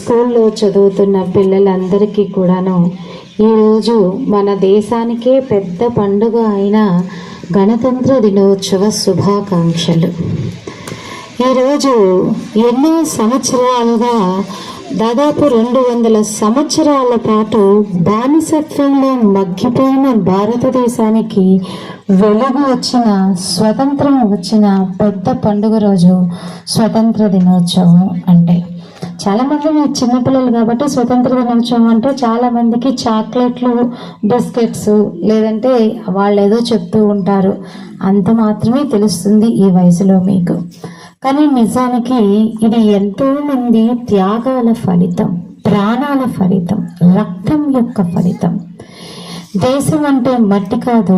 స్కూల్లో చదువుతున్న పిల్లలందరికీ కూడాను ఈరోజు మన దేశానికే పెద్ద పండుగ అయిన గణతంత్ర దినోత్సవ శుభాకాంక్షలు. ఈరోజు ఎన్నో సంవత్సరాలుగా దాదాపు 200 సంవత్సరాల పాటు బానిసత్వంలో మగ్గిపోయిన భారతదేశానికి వెలుగు వచ్చిన, స్వతంత్రం వచ్చిన పెద్ద పండుగ రోజు స్వతంత్ర దినోత్సవం. అంటే చాలామంది చిన్నపిల్లలు కాబట్టి స్వతంత్ర దినోత్సవం అంటే చాలామందికి చాక్లెట్లు, బిస్కెట్స్ లేదంటే వాళ్ళు ఏదో చెప్తూ ఉంటారు, అంత మాత్రమే తెలుస్తుంది ఈ వయసులో మీకు. కానీ నిజానికి ఇది ఎంతో మంది త్యాగాల ఫలితం, ప్రాణాల ఫలితం, రక్తం యొక్క ఫలితం. దేశం అంటే మట్టి కాదు,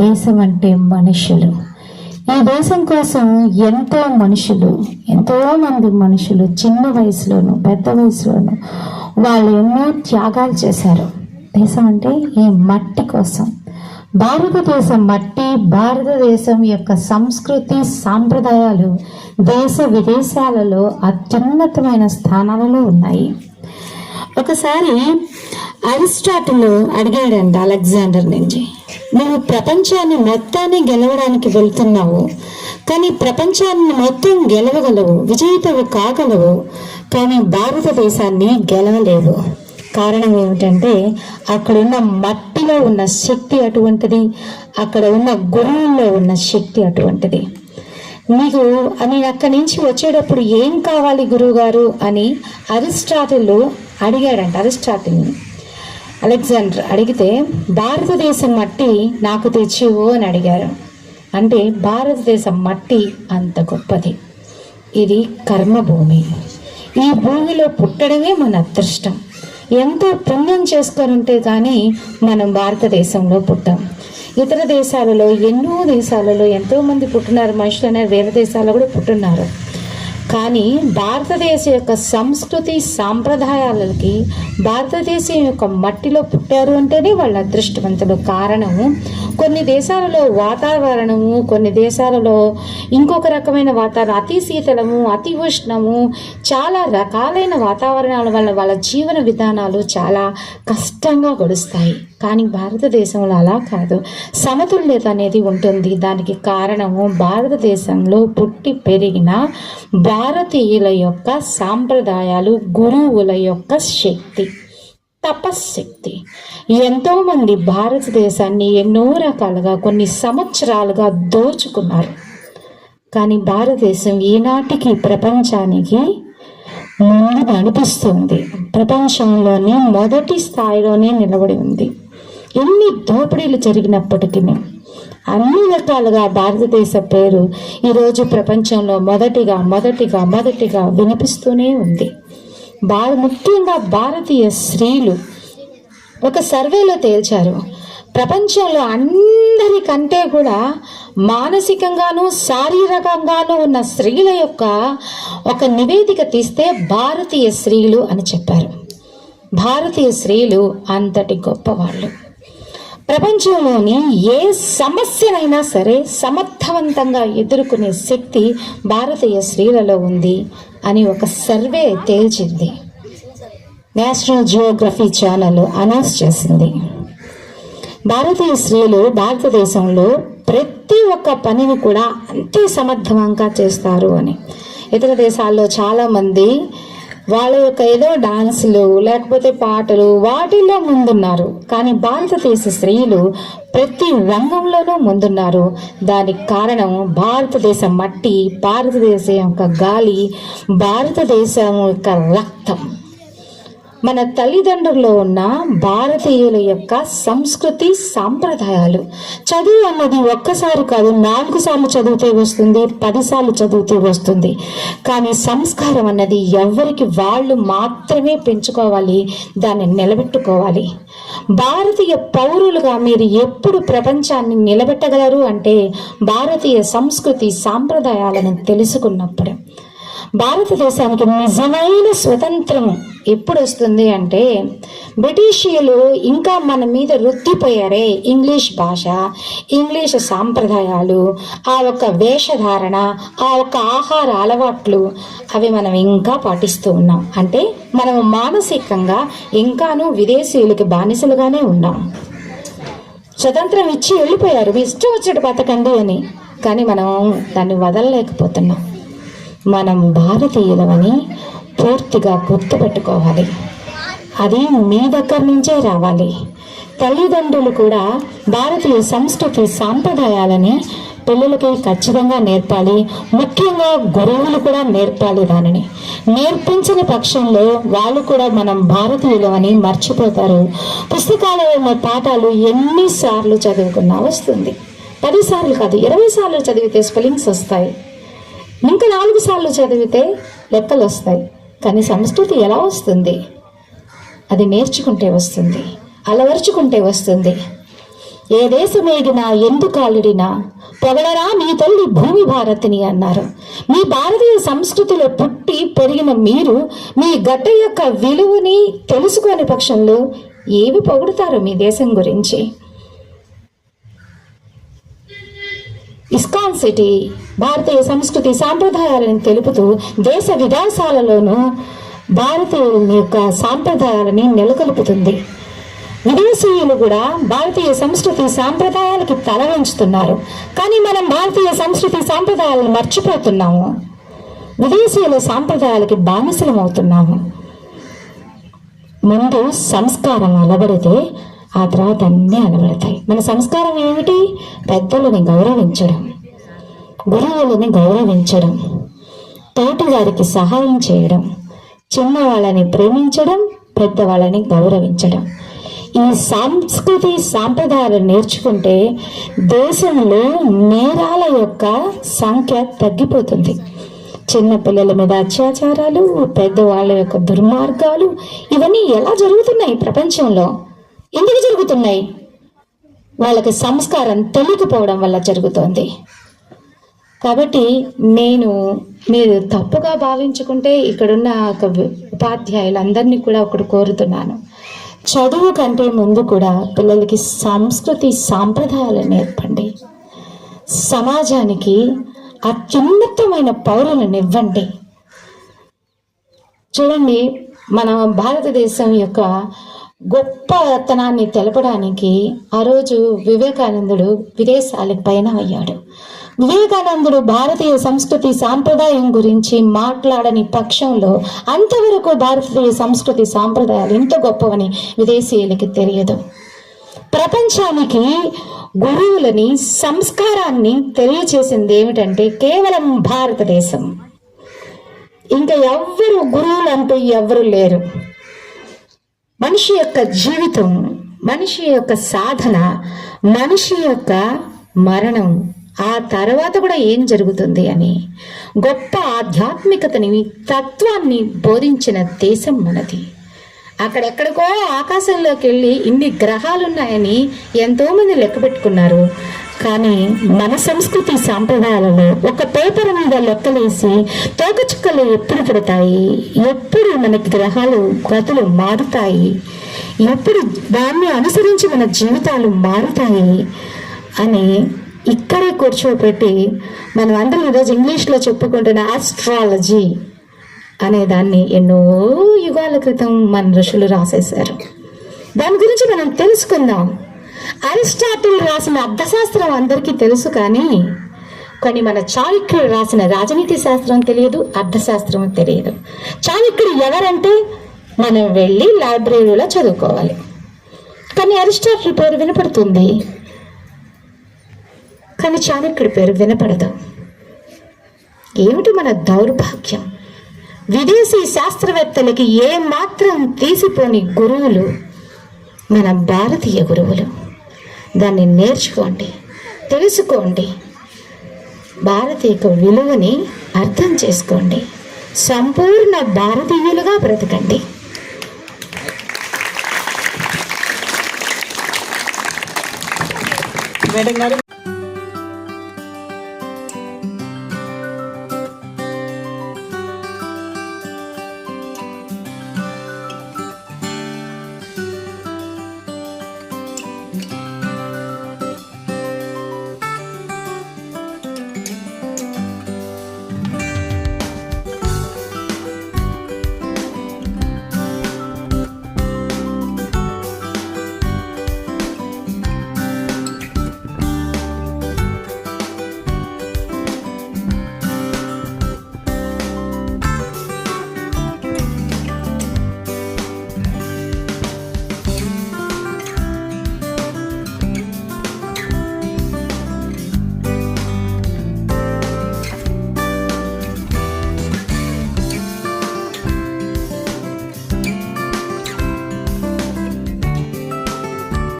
దేశం అంటే మనుషులు. ఈ దేశం కోసం ఎంతో మంది మనుషులు చిన్న వయసులోను పెద్ద వయసులోను వాళ్ళు ఎన్నో త్యాగాలు చేశారు దేశం అంటే ఈ మట్టి కోసం. భారతదేశం మట్టి, భారతదేశం యొక్క సంస్కృతి సాంప్రదాయాలు దేశ విదేశాలలో అత్యున్నతమైన స్థానాలలో ఉన్నాయి. ఒకసారి అరిస్టాటిల్ అడిగాడంట అలెగ్జాండర్ నుంచి, నువ్వు ప్రపంచాన్ని మొత్తాన్ని గెలవడానికి వెళ్తున్నావు, కానీ ప్రపంచాన్ని మొత్తం గెలవగలవు, విజేతవు కాగలవు, కానీ భారతదేశాన్ని గెలవలేవు. కారణం ఏమిటంటే అక్కడున్న మట్టిలో ఉన్న శక్తి అటువంటిది, అక్కడ ఉన్న గురువుల్లో ఉన్న శక్తి అటువంటిది. నీకు నేను అక్కడి నుంచి వచ్చేటప్పుడు ఏం కావాలి గురువు గారు అని అరిస్టాటిల్ అడిగాడంట. అరిస్టాటిల్ని అలెగ్జాండర్ అడిగితే భారతదేశం మట్టి నాకు తెచ్చివు అని అడిగారు. అంటే భారతదేశం మట్టి అంత గొప్పది, ఇది కర్మభూమి. ఈ భూమిలో పుట్టడమే మన అదృష్టం. ఎంతో పుణ్యం చేసుకొని ఉంటే కానీ మనం భారతదేశంలో పుట్టాం. ఇతర దేశాలలో ఎన్నో దేశాలలో ఎంతోమంది పుట్టినారు, మనుషులు అనేది వేరే దేశాల్లో కూడా పుట్టున్నారు. కానీ భారతదేశం యొక్క సంస్కృతి సాంప్రదాయాలకి, భారతదేశం యొక్క మట్టిలో పుట్టారు అంటేనే వాళ్ళ అదృష్టవంతులు. కారణము కొన్ని దేశాలలో వాతావరణము, కొన్ని దేశాలలో ఇంకొక రకమైన వాతావరణం, అతి శీతలము, అతి ఉష్ణము, చాలా రకాలైన వాతావరణాల వల్ల వాళ్ళ జీవన విధానాలు చాలా కష్టంగా గడుస్తాయి. కానీ భారతదేశంలో అలా కాదు, సమతుల్యత అనేది ఉంటుంది. దానికి కారణము భారతదేశంలో పుట్టి పెరిగిన భారతీయుల యొక్క సాంప్రదాయాలు, గురువుల యొక్క శక్తి, తపశ్శక్తి. ఎంతోమంది భారతదేశాన్ని ఎన్నో రకాలుగా కొన్ని సంవత్సరాలుగా దోచుకున్నారు. కానీ భారతదేశం ఈనాటికి ప్రపంచానికి ముందు నడిపిస్తుంది, ప్రపంచంలోనే మొదటి స్థాయిలోనే నిలబడి ఉంది. ఎన్ని దోపిడీలు జరిగినప్పటికీ అన్ని రకాలుగా భారతదేశ పేరు ఈరోజు ప్రపంచంలో మొదటిగా వినిపిస్తూనే ఉంది. ముఖ్యంగా భారతీయ స్త్రీలు ఒక సర్వేలో తేల్చారు, ప్రపంచంలో అందరికంటే కూడా మానసికంగాను శారీరకంగాను ఉన్న స్త్రీల యొక్క ఒక నివేదిక తీస్తే భారతీయ స్త్రీలు అని చెప్పారు. భారతీయ స్త్రీలు అంతటి గొప్పవాళ్ళు. ప్రపంచంలోని ఏ సమస్యనైనా సరే సమర్థవంతంగా ఎదుర్కొనే శక్తి భారతీయ స్త్రీలలో ఉంది అని ఒక సర్వే తేల్చింది. నేషనల్ జియోగ్రఫీ ఛానల్ అనౌన్స్ చేసింది. భారతీయ స్త్రీలు భారతదేశంలో ప్రతి ఒక్క పనిని కూడా అంతే సమర్థవంతంగా చేస్తారు అని. ఇతర దేశాల్లో చాలామంది వాళ్ళ యొక్క ఏదో డాన్సులు లేకపోతే పాటలు వాటిల్లో ముందున్నారు. కానీ భారతదేశ స్త్రీలు ప్రతి రంగంలోనూ ముందున్నారు. దానికి కారణం భారతదేశం మట్టి, భారతదేశం యొక్క గాలి, భారతదేశం యొక్క రక్తం. మన తల్లిదండ్రుల్లో ఉన్న భారతీయుల యొక్క సంస్కృతి సాంప్రదాయాలు. చదువు అన్నది ఒక్కసారి కాదు, 4 సార్లు చదివితే వస్తుంది, 10 సార్లు చదివితే వస్తుంది. కానీ సంస్కారం అన్నది ఎవరికి వాళ్ళు మాత్రమే పెంచుకోవాలి, దాన్ని నిలబెట్టుకోవాలి. భారతీయ పౌరులుగా మీరు ఎప్పుడు ప్రపంచాన్ని నిలబెట్టగలరు అంటే భారతీయ సంస్కృతి సాంప్రదాయాలను తెలుసుకున్నప్పుడు. భారతదేశానికి నిజమైన స్వతంత్రం ఎప్పుడు వస్తుంది అంటే బ్రిటిషీయులు ఇంకా మన మీద రుద్దిపోయారే ఇంగ్లీష్ భాష, ఇంగ్లీష్ సాంప్రదాయాలు, ఆ ఒక వేషధారణ, ఆ ఒక ఆహార అలవాట్లు అవి మనం ఇంకా పాటిస్తూ ఉన్నాం. అంటే మనం మానసికంగా ఇంకాను విదేశీయులకి బానిసలుగానే ఉన్నాం. స్వతంత్రం ఇచ్చి వెళ్ళిపోయారు, మీ ఇష్టం వచ్చేటి బతకండి అని, కానీ మనం దాన్ని వదలలేకపోతున్నాం. మనం భారతీయులమని పూర్తిగా గుర్తుపెట్టుకోవాలి. అది మీ దగ్గర నుంచే రావాలి. తల్లిదండ్రులు కూడా భారతీయ సంస్కృతి సాంప్రదాయాలని పిల్లలకి ఖచ్చితంగా నేర్పాలి. ముఖ్యంగా గురువులు కూడా నేర్పాలి. దానిని నేర్పించిన పక్షంలో వాళ్ళు కూడా మనం భారతీయులమని మర్చిపోతారు. పుస్తకాలలో ఉన్న పాఠాలు ఎన్నిసార్లు చదువుకున్నా వస్తుంది. 10 సార్లు కాదు, 20 సార్లు చదివితే స్పెల్లింగ్స్ వస్తాయి. ఇంకా 4 సార్లు చదివితే లెక్కలు వస్తాయి. కానీ సంస్కృతి ఎలా వస్తుంది? అది నేర్చుకుంటే వస్తుంది, అలవర్చుకుంటే వస్తుంది. ఏ దేశమేగినా ఎందుకాలుడినా పొగడరా నీ తల్లి భూమి భారతిని అన్నారు. మీ భారతీయ సంస్కృతిలో పుట్టి పెరిగిన మీరు మీ గడ్డ యొక్క విలువని తెలుసుకోని పక్షంలో ఏవి పొగుడుతారు మీ దేశం గురించి? ఇస్కాన్ సిటీ భారతీయ సంస్కృతి సాంప్రదాయాలను తెలుపుతూ దేశ విదేశాలలోనూ భారతీయుల యొక్క సాంప్రదాయాలని నెలకొల్పుతుంది. విదేశీయులు కూడా భారతీయ సంస్కృతి సాంప్రదాయాలకి తల వంచుతున్నారు. కానీ మనం భారతీయ సంస్కృతి సాంప్రదాయాలను మర్చిపోతున్నాము. విదేశీయుల సాంప్రదాయాలకి బానిసలం అవుతున్నాము. ముందు సంస్కారం అలవడితే ఆ తర్వాత అన్నీ అలవడతాయి. మన సంస్కారం ఏమిటి? పెద్దలని గౌరవించడం, గురువులని గౌరవించడం, తోటి వారికి సహాయం చేయడం, చిన్నవాళ్ళని ప్రేమించడం, పెద్దవాళ్ళని గౌరవించడం. ఈ సంస్కృతి సాంప్రదాయాలు నేర్చుకుంటే దేశంలో నేరాల యొక్క సంఖ్య తగ్గిపోతుంది. చిన్నపిల్లల మీద అత్యాచారాలు, పెద్దవాళ్ళ యొక్క దుర్మార్గాలు ఇవన్నీ ఎలా జరుగుతున్నాయి ప్రపంచంలో? ఎందుకు జరుగుతున్నాయి? వాళ్ళకి సంస్కారం తెలియకపోవడం వల్ల జరుగుతోంది. కాబట్టి మీరు తప్పుగా భావించుకుంటే ఇక్కడున్న ఒక ఉపాధ్యాయులందరినీ కూడా ఒకటి కోరుతున్నాను. చదువు కంటే ముందు కూడా పిల్లలకి సంస్కృతి సాంప్రదాయాలు నేర్పండి. సమాజానికి అత్యున్నతమైన పౌరులను ఇవ్వండి. చూడండి, మన భారతదేశం యొక్క గొప్పతనాన్ని తెలపడానికి ఆ రోజు వివేకానందుడు విదేశాలకు పయనం అయ్యాడు. వివేకానందుడు భారతీయ సంస్కృతి సాంప్రదాయం గురించి మాట్లాడని పక్షంలో అంతవరకు భారతీయ సంస్కృతి సాంప్రదాయాలు ఎంత గొప్పవని విదేశీయులకి తెలియదు. ప్రపంచానికి గురువులని, సంస్కారాన్ని తెలియచేసింది ఏమిటంటే కేవలం భారతదేశం. ఇంకా ఎవ్వరు గురువులు అంటూ ఎవ్వరు లేరు. మనిషి యొక్క జీవితం, మనిషి యొక్క సాధన, మనిషి యొక్క మరణం, ఆ తర్వాత కూడా ఏం జరుగుతుంది అని గొప్ప ఆధ్యాత్మికతని, తత్వాన్ని బోధించిన దేశం మనది. అక్కడెక్కడికో ఆకాశంలోకి వెళ్ళి ఇన్ని గ్రహాలున్నాయని ఎంతోమంది లెక్క పెట్టుకున్నారు. కానీ మన సంస్కృతి సాంప్రదాయాలలో ఒక పేపర్ మీద లెక్కలేసి తోకచుక్కలు ఎప్పుడు పుడతాయి, ఎప్పుడు మనకి గ్రహాలు గతులు మారుతాయి, ఎప్పుడు దాన్ని అనుసరించి మన జీవితాలు మారుతాయి అని ఇక్కడే కూర్చోపెట్టి మనం అందరం ఈరోజు ఇంగ్లీష్లో చెప్పుకుంటున్న ఆస్ట్రాలజీ అనే దాన్ని ఎన్నో యుగాల క్రితం మన ఋషులు రాసేశారు. దాని గురించి మనం తెలుసుకుందాం. అరిస్టాటిల్ రాసిన అర్థశాస్త్రం అందరికీ తెలుసు, కానీ మన చాణక్యుడు రాసిన రాజనీతి శాస్త్రం తెలియదు, అర్థశాస్త్రం తెలియదు. చాణక్యుడు ఎవరంటే మనం వెళ్ళి లైబ్రరీలో చదువుకోవాలి. కానీ అరిస్టాటిల్ పేరు వినపడుతుంది, కానీ చాణక్యుడి పేరు వినపడదు. ఏమిటి మన దౌర్భాగ్యం? విదేశీ శాస్త్రవేత్తలకి ఏ మాత్రం తీసిపోని గురువులు మన భారతీయ గురువులు. దాన్ని నేర్చుకోండి, తెలుసుకోండి, భారతీయ విలువని అర్థం చేసుకోండి, సంపూర్ణ భారతీయులుగా బ్రతకండి. మేడం గారు